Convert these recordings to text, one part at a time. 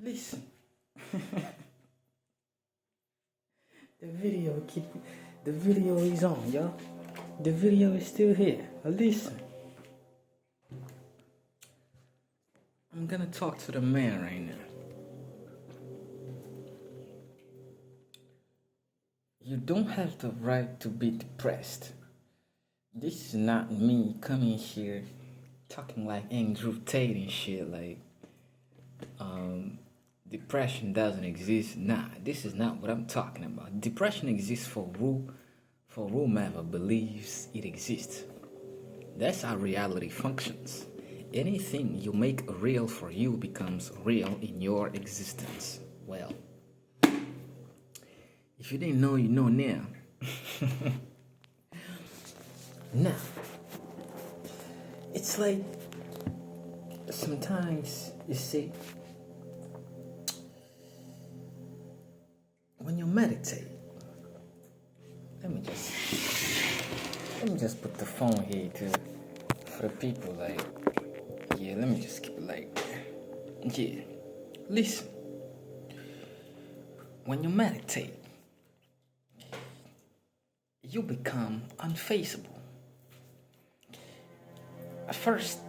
Listen. The video keep the video is on, y'all. The video is still here. Listen. I'm gonna talk to the man right now. You don't have the right to be depressed. This is not me coming here talking like Andrew Tate and shit, like depression doesn't exist. Nah, this is not what I'm talking about. Depression exists for whomever believes it exists. That's how reality functions. Anything you make real for you becomes real in your existence. Well, if you didn't know, you know now. Now, it's like sometimes you see, when you meditate, let me just put the phone here for the people, like, yeah, let me just keep it like, yeah, listen, when you meditate, you become unfaceable. At first,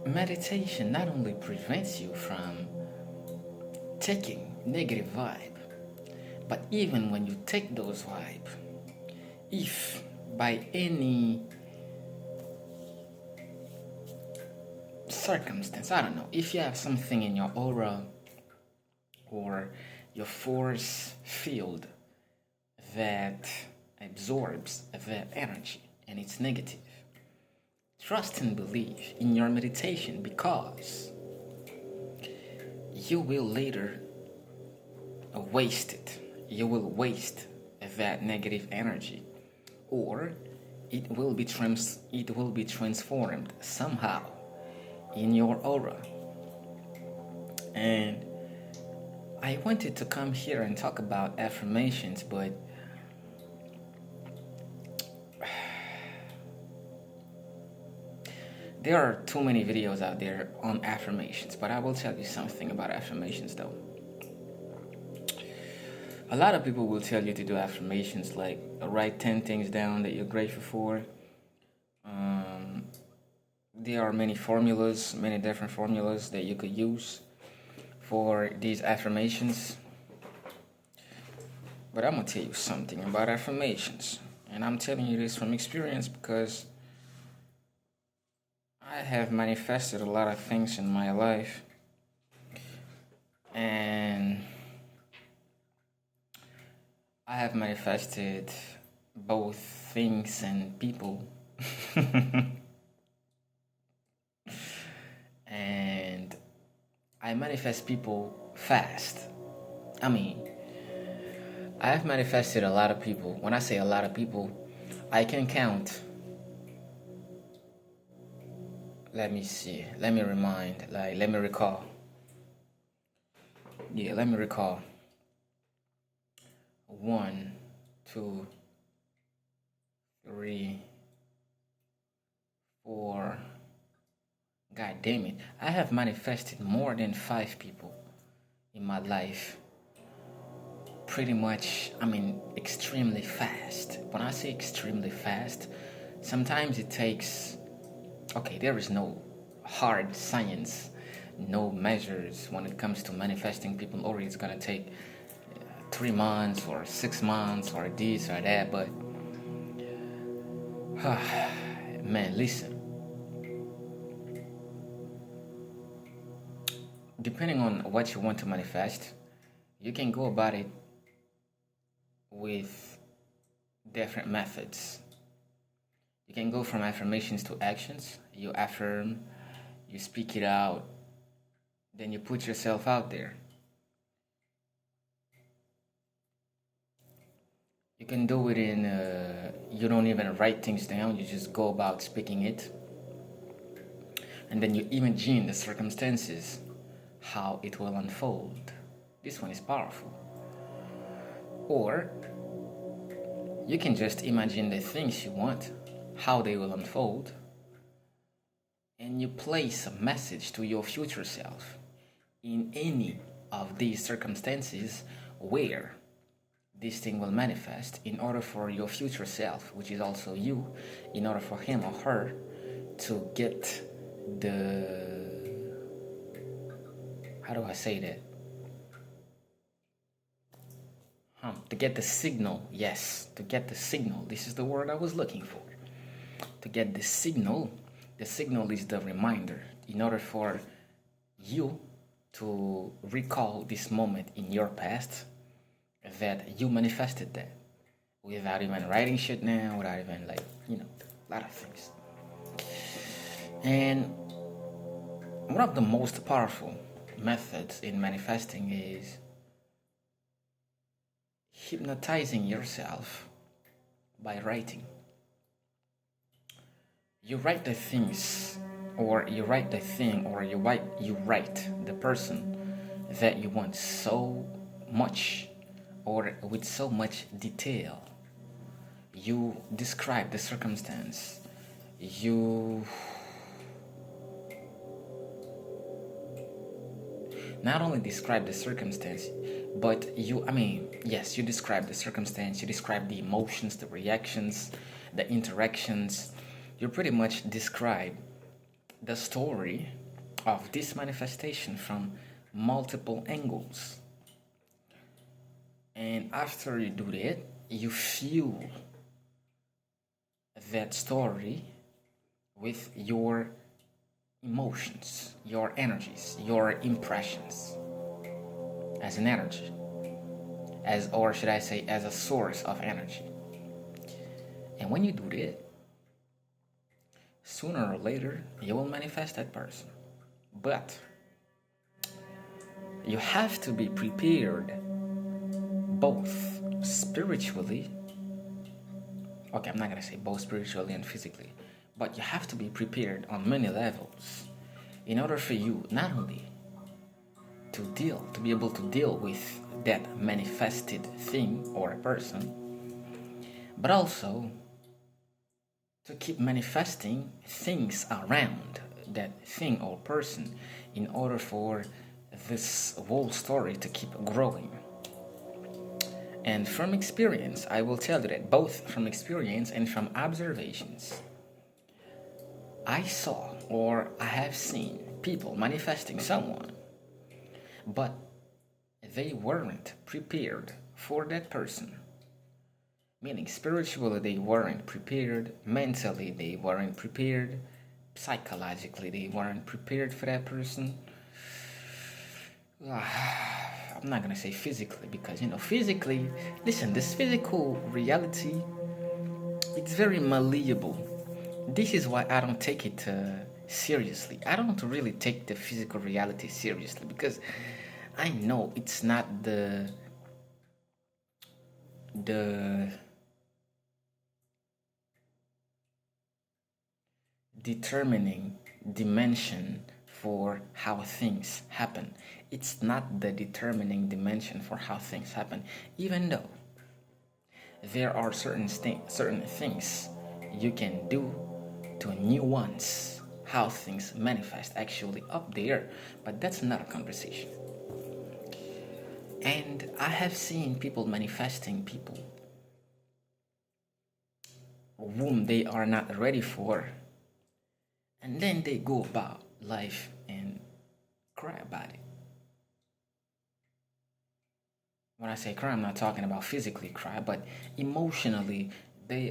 meditation not only prevents you from taking negative vibe, but even when you take those vibe, if by any circumstance, I don't know, if you have something in your aura or your force field that absorbs that energy and it's negative, trust and believe in your meditation, because you will later waste it. You will waste that negative energy, or it will be transformed somehow in your aura. And I wanted to come here and talk about affirmations, but there are too many videos out there on affirmations. But I will tell you something about affirmations though. A lot of people will tell you to do affirmations like write 10 things down that you're grateful for. There are many different formulas that you could use for these affirmations. But I'm going to tell you something about affirmations. And I'm telling you this from experience because I have manifested a lot of things in my life. And I have manifested both things and people. And I manifest people fast. I mean, I have manifested a lot of people. When I say a lot of people, I can count. Let me see. Let me recall. Yeah, let me recall. 1, 2, 3, 4. God damn it. I have manifested more than 5 people in my life. Pretty much, extremely fast. When I say extremely fast, sometimes it takes, there is no hard science, no measures when it comes to manifesting people, or it's gonna take 3 months or 6 months or this or that, but man, listen. Depending on what you want to manifest, you can go about it with different methods. You can go from affirmations to actions. You affirm, you speak it out, then you put yourself out there. You can do it you don't even write things down, you just go about speaking it. And then you imagine the circumstances, how it will unfold. This one is powerful. Or you can just imagine the things you want, how they will unfold, and you place a message to your future self in any of these circumstances where this thing will manifest, in order for your future self, which is also you, in order for him or her to get the, how do I say that? To get the signal, yes, to get the signal. This is the word I was looking for. To get the signal is the reminder in order for you to recall this moment in your past that you manifested that without even writing shit down, without even a lot of things. And one of the most powerful methods in manifesting is hypnotizing yourself by writing. You write the things, or you write the thing, or you write the person that you want so much, or with so much detail. You describe the circumstance. You not only describe the circumstance, but you describe the circumstance, you describe the emotions, the reactions, the interactions. You pretty much describe the story of this manifestation from multiple angles. And after you do that, you fuel that story with your emotions, your energies, your impressions as an energy, as a source of energy. And when you do that, sooner or later you will manifest that person. But you have to be prepared both spiritually. Okay, I'm not gonna say both spiritually and physically, but you have to be prepared on many levels in order for you not only to be able to deal with that manifested thing or a person, but also to keep manifesting things around that thing or person in order for this whole story to keep growing. And from experience, I will tell you that both from experience and from observations, I saw or I have seen people manifesting someone, but they weren't prepared for that person. Meaning spiritually they weren't prepared, mentally they weren't prepared, psychologically they weren't prepared for that person. I'm not gonna say physically, because physically, listen, this physical reality, it's very malleable. This is why I don't take it seriously. I don't really take the physical reality seriously, because I know it's not the determining dimension for how things happen. It's not the determining dimension for how things happen, even though there are certain things you can do to nuance how things manifest actually up there, but that's another conversation. And I have seen people manifesting people whom they are not ready for, and then they go about life and cry about it. When I say cry, I'm not talking about physically cry, but emotionally they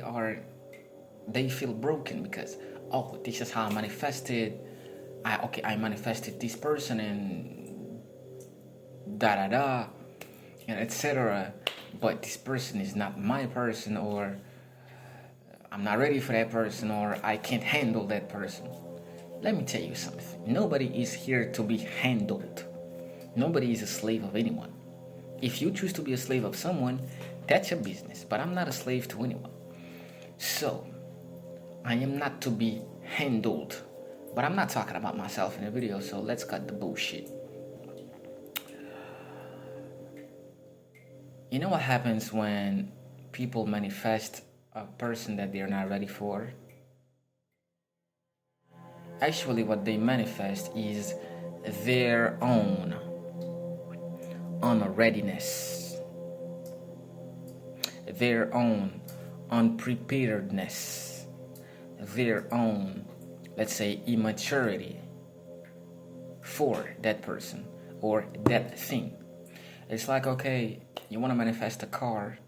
feel broken because, oh, this is how I manifested. I manifested this person and and etc. But this person is not my person, or I'm not ready for that person, or I can't handle that person. Let me tell you something. Nobody is here to be handled. Nobody is a slave of anyone. If you choose to be a slave of someone, that's your business. But I'm not a slave to anyone. So, I am not to be handled. But I'm not talking about myself in the video, so let's cut the bullshit. You know what happens when people manifest a person that they're not ready for? actually what they manifest is their own unreadiness, their own unpreparedness, their own, let's say, immaturity for that person or that thing. It's like, okay, you want to manifest a car,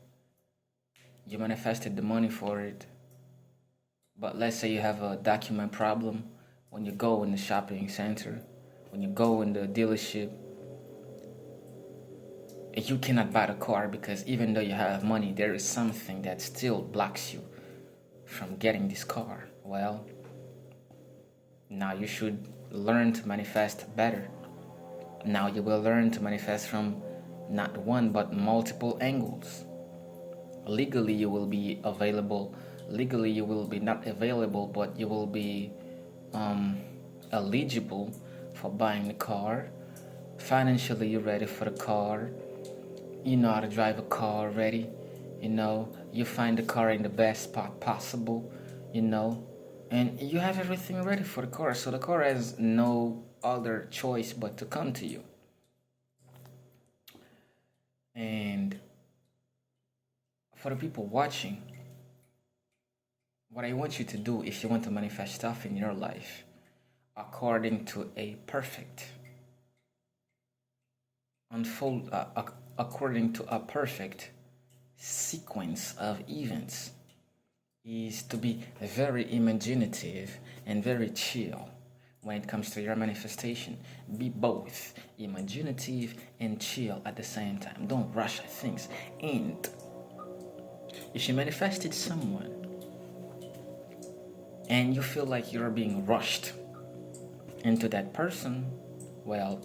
you manifested the money for it, but let's say you have a document problem when you go in the shopping center, when you go in the dealership, you cannot buy the car because even though you have money, there is something that still blocks you from getting this car. Well, now you should learn to manifest better. Now you will learn to manifest from not one but multiple angles. Legally you will be available. Legally you will be not available, but you will be eligible for buying the car. Financially you're ready for the car. You know how to drive a car already. You find the car in the best spot possible, and you have everything ready for the car. So the car has no other choice but to come to you. And for the people watching, what I want you to do if you want to manifest stuff in your life according to a perfect according to a perfect sequence of events is to be very imaginative and very chill when it comes to your manifestation. Be both imaginative and chill at the same time. Don't rush at things. And if you manifested someone and you feel like you're being rushed into that person, well,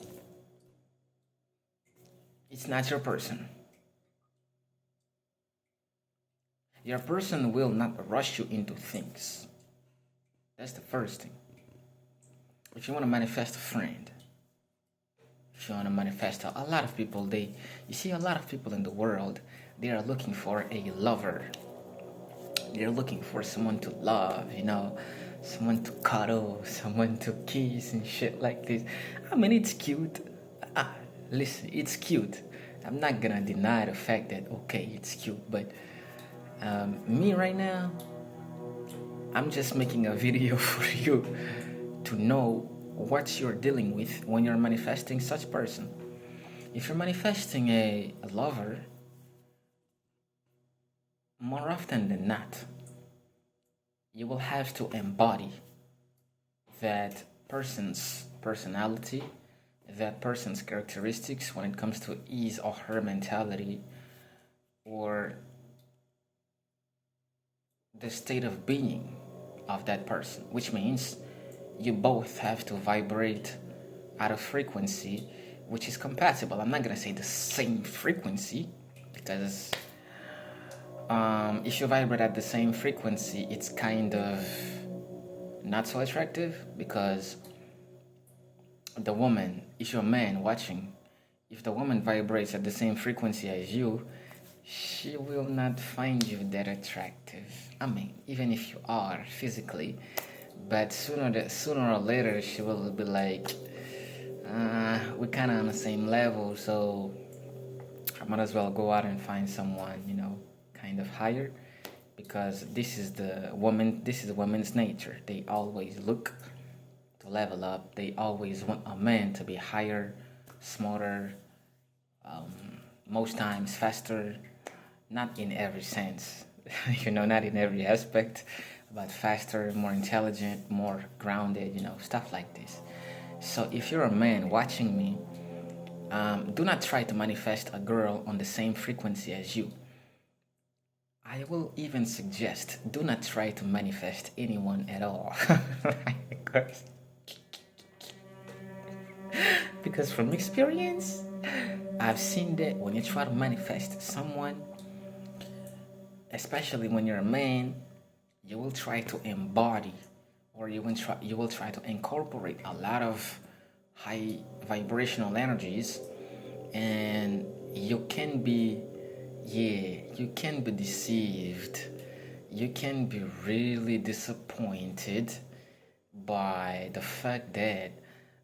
it's not your person. Your person will not rush you into things. That's the first thing. If you want to manifest a friend, if you want to manifest a lot of people, you see a lot of people in the world, they are looking for a lover. They're looking for someone to love, someone to cuddle, someone to kiss and shit like this. I mean, it's cute. Listen, it's cute. I'm not gonna deny the fact that, okay, it's cute, but me right now, I'm just making a video for you to know what you're dealing with when you're manifesting such person. If you're manifesting a lover, more often than not, you will have to embody that person's personality, that person's characteristics when it comes to his or her mentality or the state of being of that person, which means you both have to vibrate at a frequency which is compatible. I'm not gonna say the same frequency because if you vibrate at the same frequency, it's kind of not so attractive because the woman, if you're a man watching, if the woman vibrates at the same frequency as you, she will not find you that attractive. I mean, even if you are physically, but sooner or later she will be like, we're kind of on the same level, so I might as well go out and find someone, kind of higher, because this is women's nature. They always look to level up. They always want a man to be higher, smarter, most times faster, not in every sense, not in every aspect, but faster, more intelligent, more grounded, stuff like this. So if you're a man watching me, do not try to manifest a girl on the same frequency as you. I will even suggest, do not try to manifest anyone at all. Because from experience, I've seen that when you try to manifest someone, especially when you're a man, you will try to embody, or you will try to incorporate a lot of high vibrational energies, and you can be deceived. You can be really disappointed by the fact that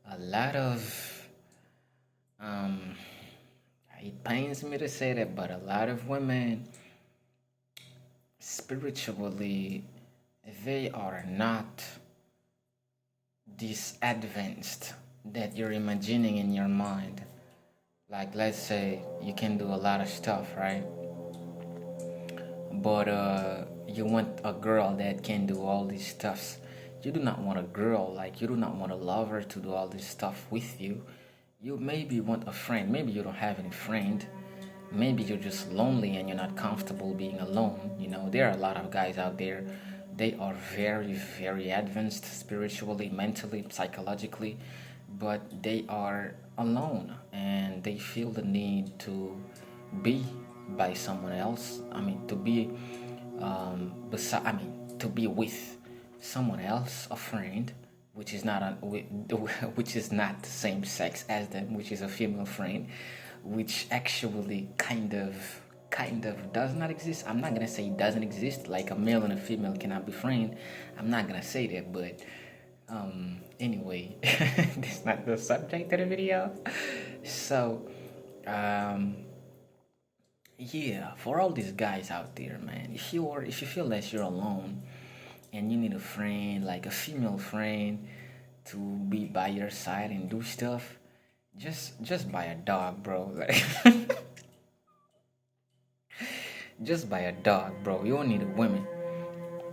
a lot of um, it pains me to say that, but a lot of women spiritually they are not this advanced that you're imagining in your mind. Like, let's say you can do a lot of stuff, right? But you want a girl that can do all these stuffs. You do not want a girl, like, you do not want a lover to do all this stuff with you. You maybe want a friend. Maybe you don't have any friend. Maybe you're just lonely and you're not comfortable being alone. You know, there are a lot of guys out there. They are very, very advanced spiritually, mentally, psychologically, but they are alone and they feel the need to be by someone else. I mean, to be to be with someone else, a friend, which is not which is not the same sex as them, which is a female friend, which actually kind of does not exist. I'm not gonna say it doesn't exist, like a male and a female cannot be friends. I'm not gonna say that, but anyway, that's not the subject of the video. So, um, yeah, for all these guys out there, man, if you feel that you're alone and you need a friend, like a female friend, to be by your side and do stuff, just buy a dog, bro. Like, just buy a dog, bro. You don't need a woman.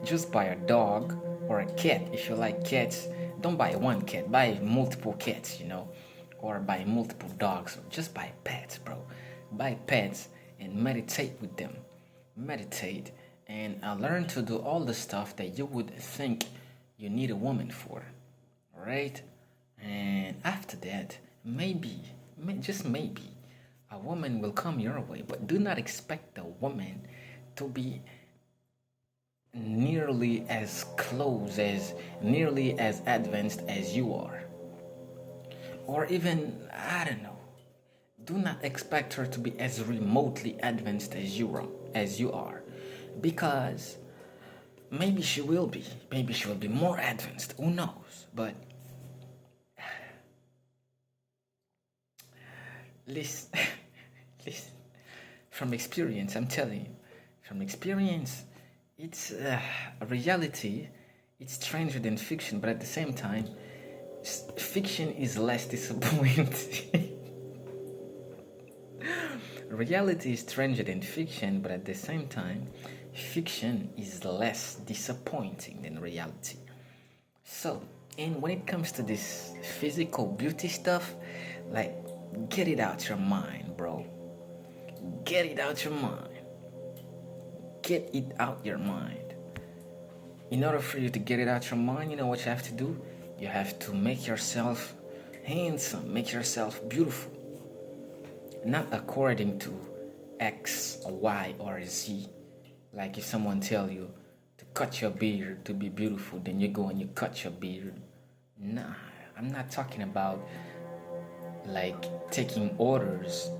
Just buy a dog or a cat if you like cats. Don't buy one cat. Buy multiple cats, or buy multiple dogs. Just buy pets, bro. Buy pets and meditate with them. Meditate and learn to do all the stuff that you would think you need a woman for. Right? And after that, just maybe, a woman will come your way. But do not expect a woman to be nearly as advanced as you are. Or even, I don't know, do not expect her to be as remotely advanced as you are. Because maybe she will be. Maybe she will be more advanced. Who knows? But listen, listen. From experience, I'm telling you. From experience, it's a reality. It's stranger than fiction, but at the same time, fiction is less disappointing. Reality is stranger than fiction, but at the same time, fiction is less disappointing than reality. So, and when it comes to this physical beauty stuff, like, get it out your mind, bro. Get it out your mind. Get it out your mind. In order for you to get it out your mind, you know what you have to do? You have to make yourself handsome, make yourself beautiful. Not according to X, or Y, or Z. Like if someone tell you to cut your beard to be beautiful, then you go and you cut your beard. Nah, I'm not talking about like taking orders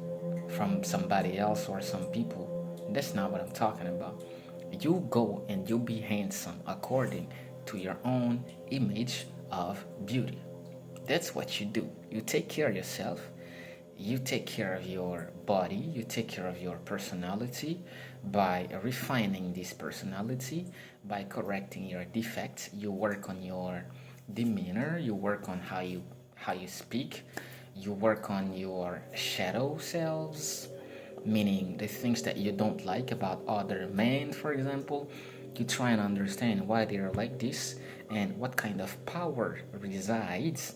from somebody else or some people. That's not what I'm talking about. You go and you be handsome according to your own image of beauty. That's what you do. You take care of yourself. You take care of your body. You take care of your personality by refining this personality, by correcting your defects. You work on your demeanor. You work on how you speak. You work on your shadow selves, meaning the things that you don't like about other men, for example. You try and understand why they are like this and what kind of power resides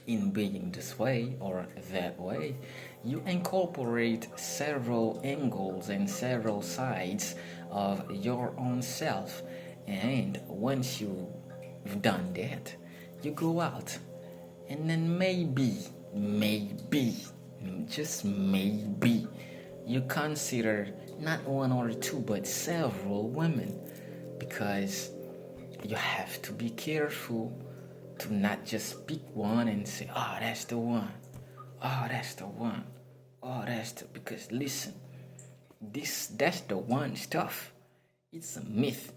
in being this way or that way. You incorporate several angles and several sides of your own self, and once you've done that, you go out and then maybe, just maybe, you consider not one or two but several women, because you have to be careful to not just pick one and say, oh, that's the one, oh, that's the one, oh, because listen, that's the one stuff, it's a myth.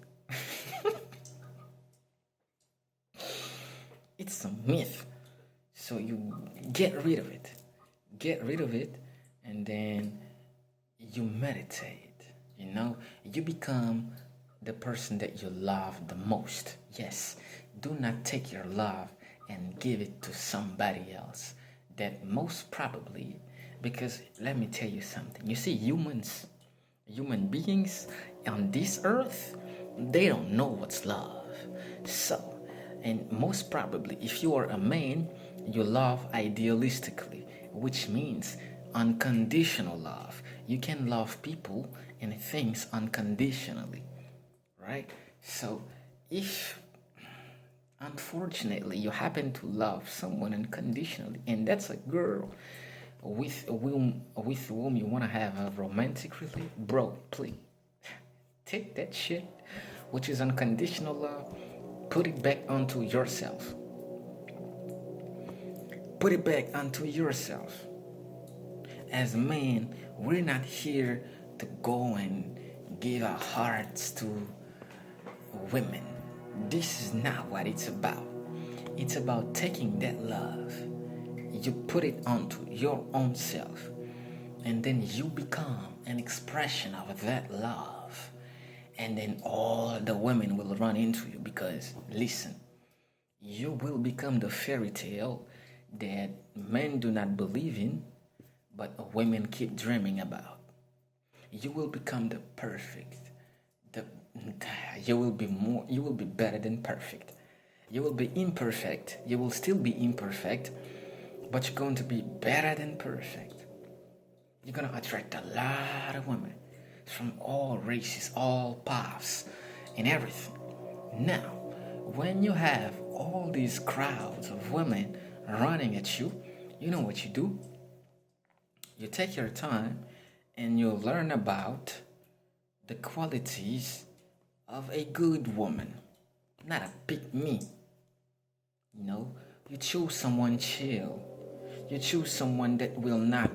It's a myth. So you get rid of it. Get rid of it, and then you meditate. You become the person that you love the most. Yes, do not take your love and give it to somebody else. That most probably, because let me tell you something. You see, human beings on this earth, they don't know what's love. So, and most probably, if you are a man, you love idealistically, which means unconditional love. You can love people and things unconditionally, right? So, if unfortunately you happen to love someone unconditionally, and that's a girl with whom you want to have a romantic relationship, bro, please take that shit, which is unconditional love, put it back onto yourself. Put it back onto yourself. As men, we're not here to go and give our hearts to women. This is not what it's about. It's about taking that love, you put it onto your own self, and then you become an expression of that love. And then all the women will run into you because, listen, you will become the fairy tale that men do not believe in, but women keep dreaming about. You will become the perfect. The, you will be better than perfect. You will be imperfect. You will still be imperfect, but you're going to be better than perfect. You're going to attract a lot of women from all races, all paths, and everything. Now, when you have all these crowds of women running at you, you know what you do? You take your time and you learn about the qualities of a good woman, not a pick me. You choose someone chill. You choose someone that will not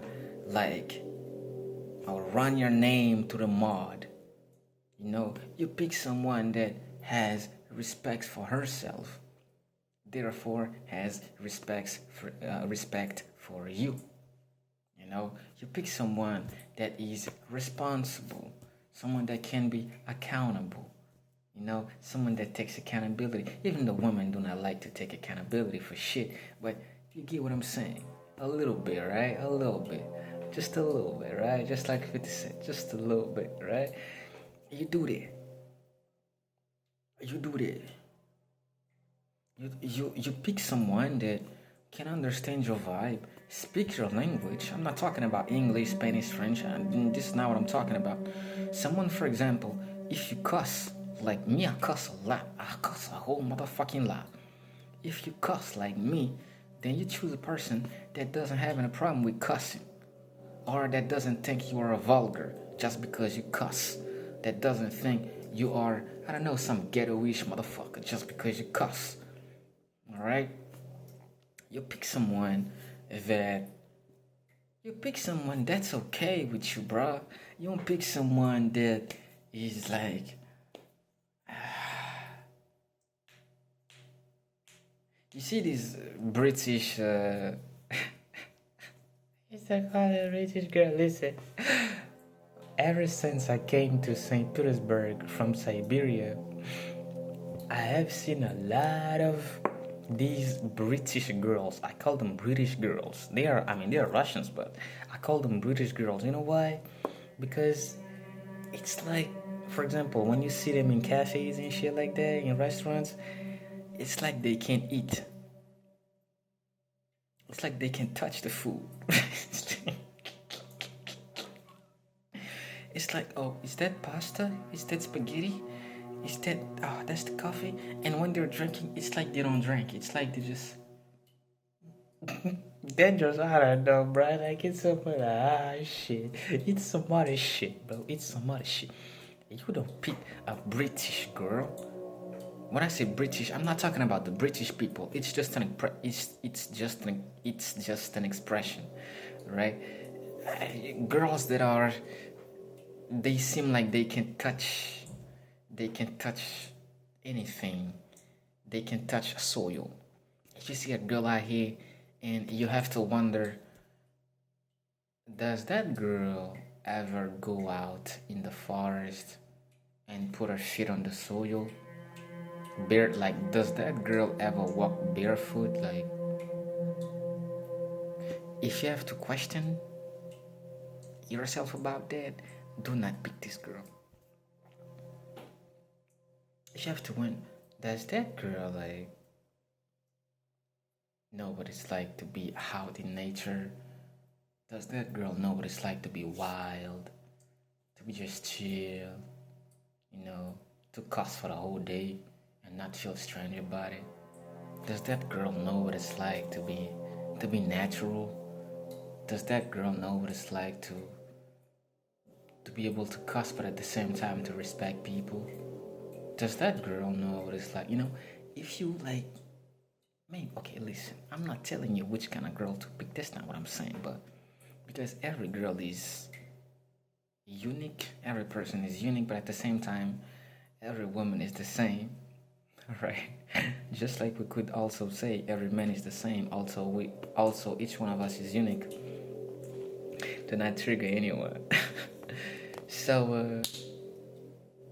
or run your name to the mud. You pick someone that has respect for herself, therefore has respect for you. You pick someone that is responsible, someone that can be accountable, someone that takes accountability. Even the women do not like to take accountability for shit, but you get what I'm saying. A little bit, right? A little bit. Just a little bit, right? Just like 50 Cent. Just a little bit, right? You do that. You pick someone that can understand your vibe, speak your language. I'm not talking about English, Spanish, French. This is not what I'm talking about. Someone, for example, if you cuss, like me, I cuss a lot. I cuss a whole motherfucking lot. If you cuss like me, then you choose a person that doesn't have any problem with cussing, or that doesn't think you are a vulgar just because you cuss, that doesn't think you are, I don't know, some ghetto-ish motherfucker just because you cuss. Alright? You pick someone that's okay with you, bro. You don't pick someone that is like, you see these British it's a British girl. Listen, ever since I came to St. Petersburg from Siberia, I have seen a lot of these British girls. I call them British girls. They are Russians, but I call them British girls. You know why? Because it's like, for example, when you see them in cafes and shit like that, in restaurants, it's like they can't eat. It's like they can touch the food. It's like, oh, is that pasta? Is that spaghetti? Is that, oh, that's the coffee? And when they're drinking, it's like they don't drink. It's like they just... dangerous, I don't know, bro. Like, it's some shit. It's some other shit, bro. It's some other shit. You don't pick a British girl. When I say British, I'm not talking about the British people. It's just it's just an expression, right? Girls that are, they seem like they can touch anything. They can touch soil. You see a girl out here, and you have to wonder, does that girl ever go out in the forest and put her feet on the soil? Bare, like, does that girl ever walk barefoot? Like, if you have to question yourself about that, do not pick this girl. If you have to win, does that girl like know what it's like to be out in nature? Does that girl know what it's like to be wild, to be just chill, to cuss for the whole day and not feel strange about it? Does that girl know what it's like to be natural? Does that girl know what it's like to be able to cuss but at the same time to respect people? Does that girl know what it's like? If you like, maybe, okay, listen, I'm not telling you which kind of girl to pick. That's not what I'm saying, but because every girl is unique, every person is unique, but at the same time, every woman is the same, right? Just like we could also say every man is the same. Also each one of us is unique. To not trigger anyone. So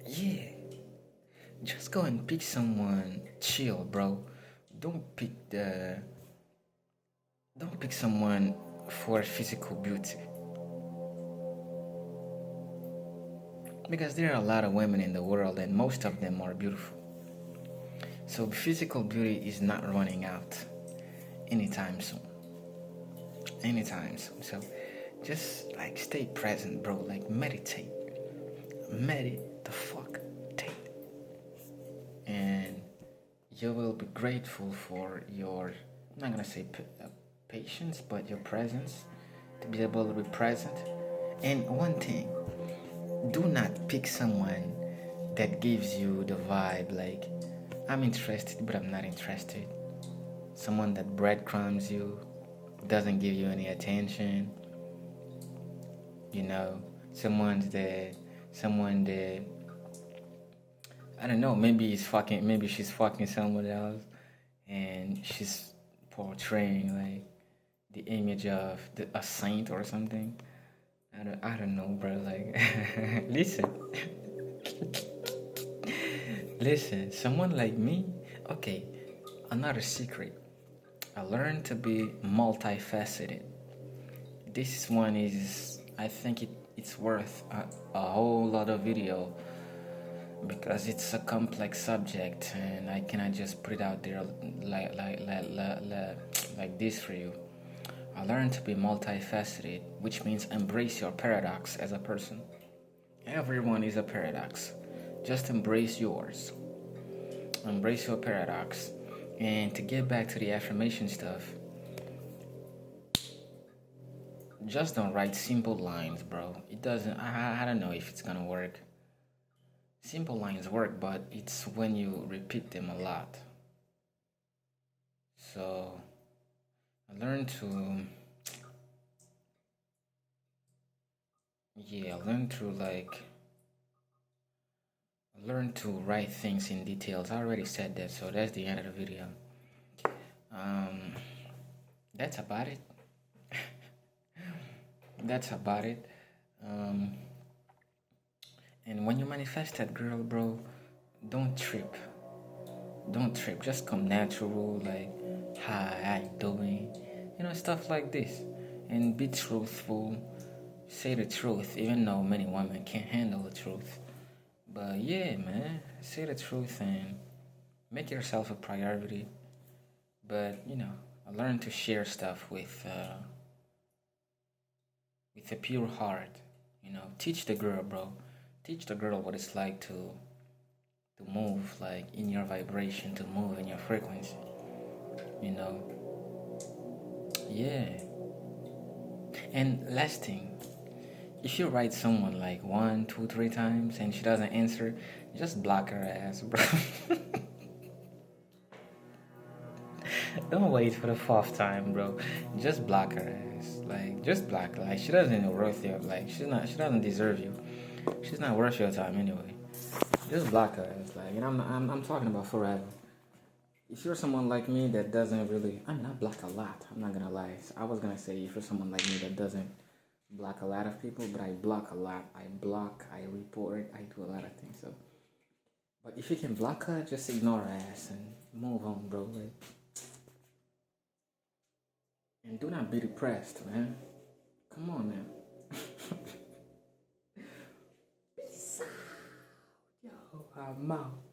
yeah, just go and pick someone chill, bro. Don't pick someone for physical beauty. Because there are a lot of women in the world and most of them are beautiful. So physical beauty is not running out anytime soon. So just like stay present, bro. Like meditate. Meditate the fuck. And you will be grateful for your, I'm not gonna say patience, but your presence, to be able to be present. And one thing, do not pick someone that gives you the vibe like, I'm interested but I'm not interested. Someone that breadcrumbs you, doesn't give you any attention. Someone that I don't know, maybe she's fucking someone else and she's portraying like the image of a saint or something. I don't know, bro. Like, listen, someone like me, okay, another secret. I learned to be multifaceted. This one is, I think it's worth a whole lot of video because it's a complex subject and I cannot just put it out there like this for you. I learned to be multifaceted, which means embrace your paradox as a person. Everyone is a paradox. Just embrace yours. Embrace your paradox. And to get back to the affirmation stuff, just don't write simple lines, bro. It doesn't, I don't know if it's gonna work. Simple lines work, but it's when you repeat them a lot. So I learned to write things in details. I already said that, so that's the end of the video. That's about it. And when you manifest that girl, bro, don't trip. Just come natural, like, hi, how you doing? Stuff like this. And be truthful. Say the truth, even though many women can't handle the truth. But yeah, man, say the truth and make yourself a priority. But, I learned to share stuff with a pure heart. Teach the girl, bro. Teach the girl what it's like to move, like, in your vibration, to move in your frequency. Yeah. And last thing, if you write someone like 1, 2, 3 times and she doesn't answer, just block her ass, bro. Don't wait for the 4th time, bro. Just block her ass. Like, just block her. Like, she doesn't even worth you. Like, she doesn't deserve you. She's not worth your time anyway. Just block her ass. Like, and I'm talking about forever. if you're someone like me that doesn't really, I mean, I block a lot. I'm not gonna lie. I was gonna say if you're someone like me that doesn't block a lot of people, but I block a lot. I block, I report, I do a lot of things. So, but if you can block her, just ignore her ass and move on, bro. Like, and do not be depressed, man. Come on now. Peace out. Yo, I'm out.